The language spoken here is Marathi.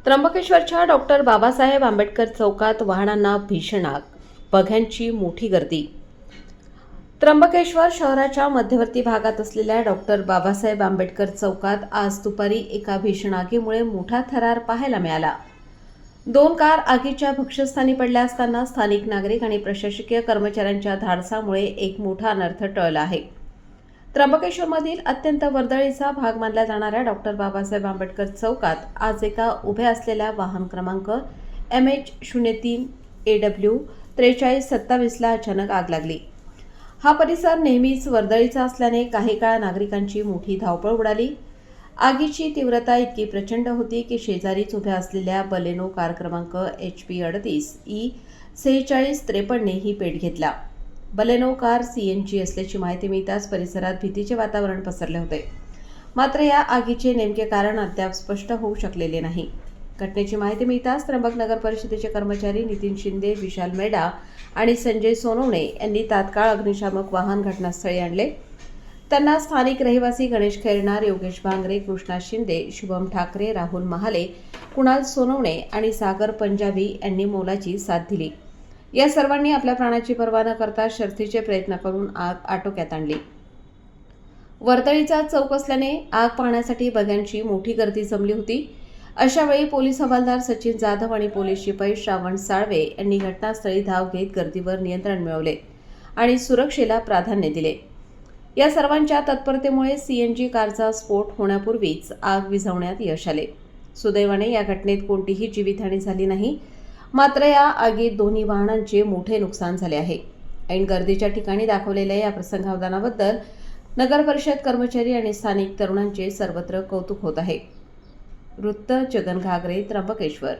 त्र्यंबकेश्वरच्या डॉक्टर बाबासाहेब आंबेडकर चौकात वाहनांना भीषण आग, बघ्यांची मोठी गर्दी। त्र्यंबकेश्वर शहराच्या मध्यवर्ती भागात असलेल्या डॉक्टर बाबासाहेब आंबेडकर चौकात आज दुपारी एका भीषण आगीमुळे मोठा थरार पाहायला मिळाला। 2 कार आगीच्या भक्ष्यस्थानी पडल्या असताना स्थानिक नागरिक आणि प्रशासकीय कर्मचाऱ्यांच्या धाडसामुळे एक मोठा अनर्थ टळला आहे। त्र्यंबकेश्वरमधील अत्यंत वर्दळीचा भाग मानल्या जाणाऱ्या डॉक्टर बाबासाहेब आंबेडकर चौकात आज एका उभ्या असलेल्या वाहन क्रमांक MH03 AW 4327 ला अचानक आग लागली। हा परिसर नेहमीच वर्दळीचा असल्याने काही काळ नागरिकांची मोठी धावपळ उडाली। आगीची तीव्रता इतकी प्रचंड होती की शेजारीच उभ्या असलेल्या बलेनो कार क्रमांक HP 38 E 4653 ने ही पेट घेतला। बलेनो कार CNG असल्याची माहिती मिळताच परिसरात भीतीचे वातावरण पसरले होते। मात्र या आगीचे नेमके कारण अद्याप स्पष्ट होऊ शकलेले नाही। घटनेची माहिती मिळताच त्र्यंबक नगर परिषदेचे कर्मचारी नितीन शिंदे, विशाल मेडा आणि संजय सोनवणे यांनी तात्काळ अग्निशामक वाहन घटनास्थळी आणले। त्यांना स्थानिक रहिवासी गणेश खैरनार, योगेश भांगरे, कृष्णा शिंदे, शुभम ठाकरे, राहुल महाले, कुणाल सोनवणे आणि सागर पंजाबी यांनी मोलाची साथ दिली। या सर्वांनी आपल्या प्राणाची पर्वा न करता शर्थीचे प्रयत्न करून आग आटोक्यात आणली। वर्दळीचा चौक असल्याने आग पाहण्यासाठी बघ्यांची मोठी गर्दी जमली होती। अशा वेळी पोलीस हवालदार सचिन जाधव आणि पोलीस शिपाई श्रावण साळवे यांनी घटनास्थळी धाव घेत गर्दीवर नियंत्रण मिळवले आणि सुरक्षेला प्राधान्य दिले। या सर्वांच्या तत्परतेमुळे CNG कारचा स्फोट होण्यापूर्वीच आग विझवण्यात यश आले। सुदैवाने या घटनेत कोणतीही जीवितहानी झाली नाही। मात्र या आगीत दोन्ही वाहनांचे मोठे नुकसान झाले आहे। ऐन गर्दीच्या ठिकाणी दाखवलेल्या या प्रसंगावधानाबद्दल नगर परिषद कर्मचारी आणि स्थानिक तरुणांचे सर्वत्र कौतुक होत आहे। वृत्त जगन घागरे, त्र्यंबकेश्वर।